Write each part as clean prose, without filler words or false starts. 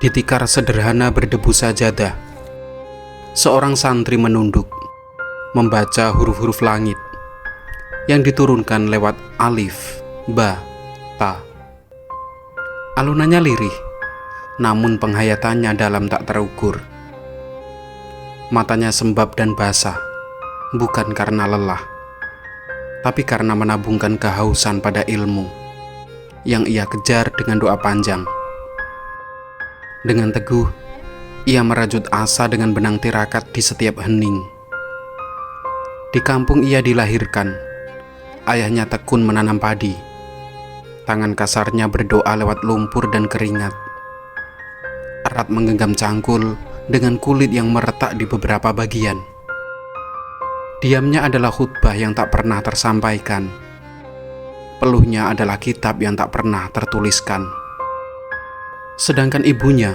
Di tikar sederhana berdebu sajadah, seorang santri menunduk, membaca huruf-huruf langit yang diturunkan lewat alif, ba, ta. Alunannya lirih, namun penghayatannya dalam tak terukur. Matanya sembab dan basah, bukan karena lelah, tapi karena menabungkan kehausan pada ilmu yang ia kejar dengan doa panjang. Dengan teguh, ia merajut asa dengan benang tirakat di setiap hening. Di kampung ia dilahirkan, ayahnya tekun menanam padi. Tangan kasarnya berdoa lewat lumpur dan keringat. Erat menggenggam cangkul dengan kulit yang meretak di beberapa bagian. Diamnya adalah khutbah yang tak pernah tersampaikan. Peluhnya adalah kitab yang tak pernah tertuliskan. Sedangkan ibunya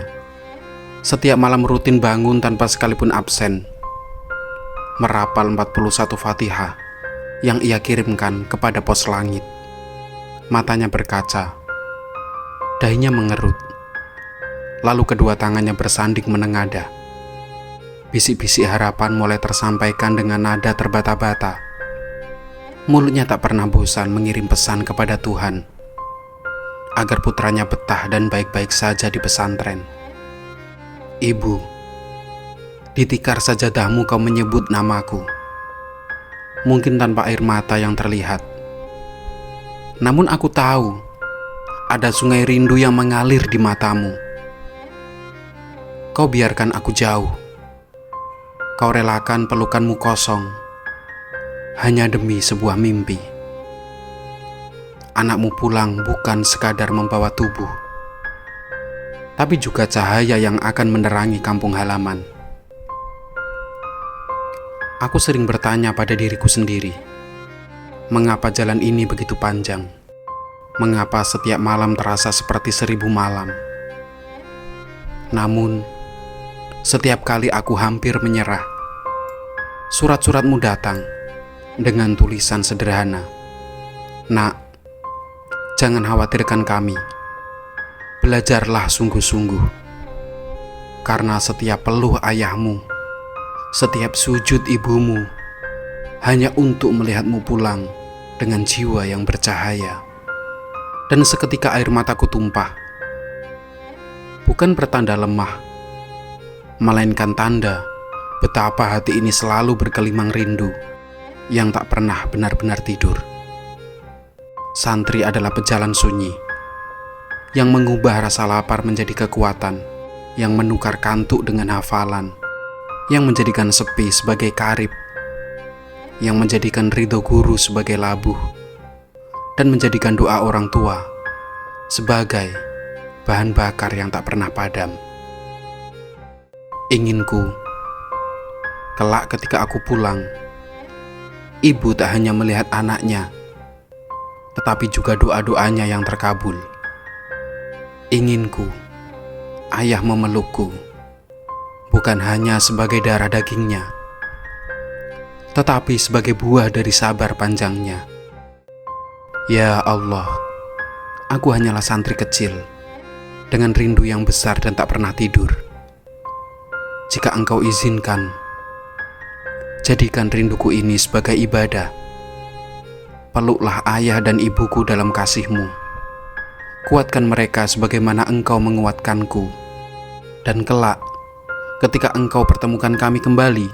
setiap malam rutin bangun tanpa sekalipun absen, merapal 41 Fatihah yang ia kirimkan kepada pos langit. Matanya berkaca, dahinya mengerut, lalu kedua tangannya bersanding menengadah. Bisik-bisik harapan mulai tersampaikan dengan nada terbata-bata. Mulutnya tak pernah bosan mengirim pesan kepada Tuhan agar putranya betah dan baik-baik saja di pesantren. Ibu, di tikar sajadahmu kau menyebut namaku, mungkin tanpa air mata yang terlihat. Namun aku tahu ada sungai rindu yang mengalir di matamu. Kau biarkan aku jauh. Kau relakan pelukanmu kosong hanya demi sebuah mimpi. Anakmu pulang bukan sekadar membawa tubuh, tapi juga cahaya yang akan menerangi kampung halaman. Aku sering bertanya pada diriku sendiri, mengapa jalan ini begitu panjang? Mengapa setiap malam terasa seperti 1000 malam? Namun, setiap kali aku hampir menyerah, surat-suratmu datang dengan tulisan sederhana. Nak, jangan khawatirkan kami. Belajarlah sungguh-sungguh. Karena setiap peluh ayahmu, setiap sujud ibumu, hanya untuk melihatmu pulang dengan jiwa yang bercahaya. Dan seketika air mataku tumpah. Bukan pertanda lemah, melainkan tanda betapa hati ini selalu berkelimang rindu yang tak pernah benar-benar tidur. Santri adalah pejalan sunyi yang mengubah rasa lapar menjadi kekuatan, yang menukar kantuk dengan hafalan, yang menjadikan sepi sebagai karib, yang menjadikan ridho guru sebagai labuh, dan menjadikan doa orang tua sebagai bahan bakar yang tak pernah padam. Inginku, kelak ketika aku pulang, ibu tak hanya melihat anaknya, tetapi juga doa-doanya yang terkabul. Inginku, ayah memelukku, bukan hanya sebagai darah dagingnya, tetapi sebagai buah dari sabar panjangnya. Ya Allah, aku hanyalah santri kecil, dengan rindu yang besar dan tak pernah tidur. Jika Engkau izinkan, jadikan rinduku ini sebagai ibadah. Peluklah ayah dan ibuku dalam kasih-Mu. Kuatkan mereka sebagaimana Engkau menguatkanku. Dan kelak, ketika Engkau pertemukan kami kembali,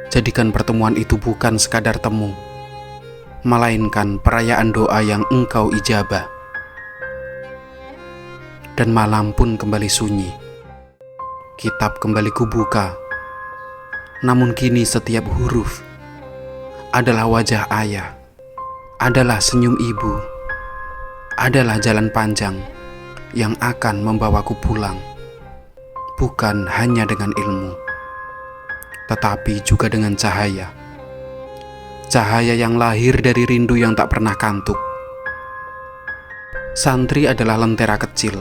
jadikan pertemuan itu bukan sekadar temu, melainkan perayaan doa yang Engkau ijabah. Dan malam pun kembali sunyi. Kitab kembali kubuka. Namun kini setiap huruf adalah wajah ayah, adalah senyum ibu, adalah jalan panjang yang akan membawaku pulang, bukan hanya dengan ilmu, tetapi juga dengan cahaya. Cahaya yang lahir dari rindu yang tak pernah kantuk. Santri adalah lentera kecil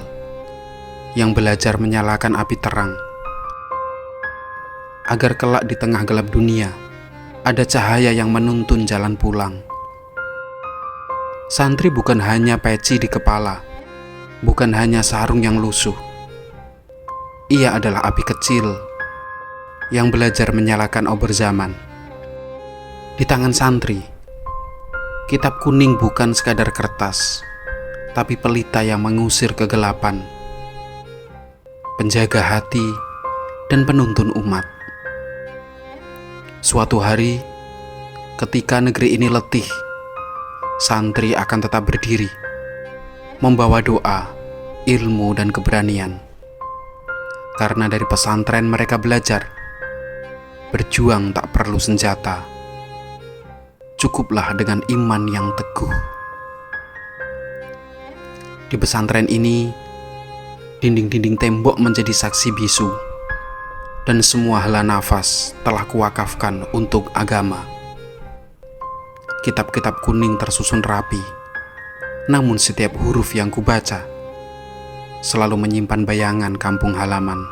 yang belajar menyalakan api terang, agar kelak di tengah gelap dunia ada cahaya yang menuntun jalan pulang. Santri bukan hanya peci di kepala, bukan hanya sarung yang lusuh, Ia adalah api kecil yang belajar menyalakan obor zaman. Di tangan santri, kitab kuning bukan sekadar kertas, tapi pelita yang mengusir kegelapan, penjaga hati dan penuntun umat. Suatu hari, ketika negeri ini letih, santri akan tetap berdiri, membawa doa, ilmu, dan keberanian. Karena dari pesantren mereka belajar, berjuang tak perlu senjata. Cukuplah dengan iman yang teguh. Di pesantren ini, dinding-dinding tembok menjadi saksi bisu, dan semua hela nafas telah kuwakafkan untuk agama. Kitab-kitab kuning tersusun rapi, namun setiap huruf yang kubaca selalu menyimpan bayangan kampung halaman,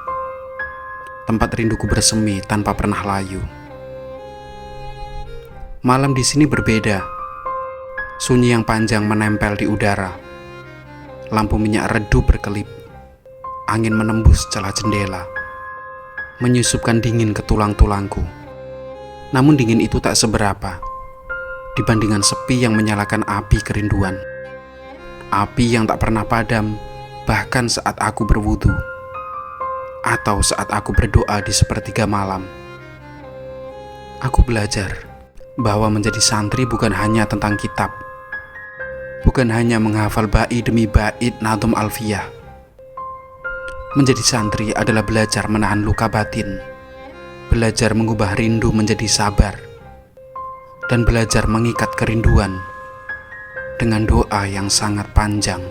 tempat rinduku bersemi tanpa pernah layu. Malam di sini berbeda. Sunyi yang panjang menempel di udara. Lampu minyak redup berkelip. Angin menembus celah jendela, menyusupkan dingin ke tulang-tulangku. Namun dingin itu tak seberapa dibandingkan sepi yang menyalakan api kerinduan. Api yang tak pernah padam, bahkan saat aku berwudu atau saat aku berdoa di sepertiga malam. Aku belajar bahwa menjadi santri bukan hanya tentang kitab, bukan hanya menghafal bait demi bait Nadhum Alfiyah. Menjadi santri adalah belajar menahan luka batin, belajar mengubah rindu menjadi sabar, dan belajar mengikat kerinduan dengan doa yang sangat panjang.